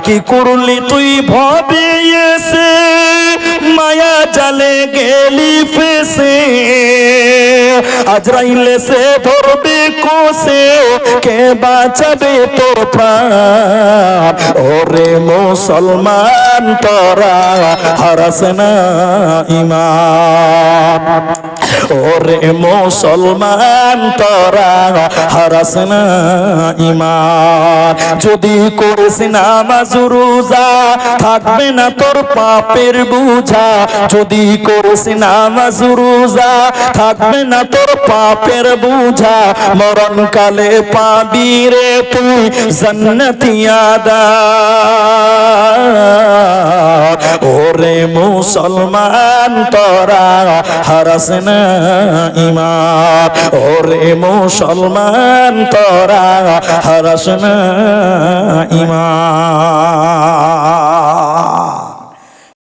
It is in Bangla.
কি করলি তুই ভবে এসে মায়া জালে গেলি ফেসে আজরাইলে সে ধরবে কোসে কে বাঁচাবে তোর প্রাণ ওরে মুসলমান তোরা হারাস না ঈমান ওরে মুসলমান তোরা হারাস না ঈমান যদি করিস নামাজ রোজা থাকবে না তোর পাপের বোঝা যদি করিস নামাজ রোজা থাকবে না তোর পাপের বোঝা মরণকালে পাবি রে তুই জান্নাতি আদার ওরে মুসলমান তোরা হারাস না ঈমান ওরে মুসলমান তোরা হারাস না ঈমান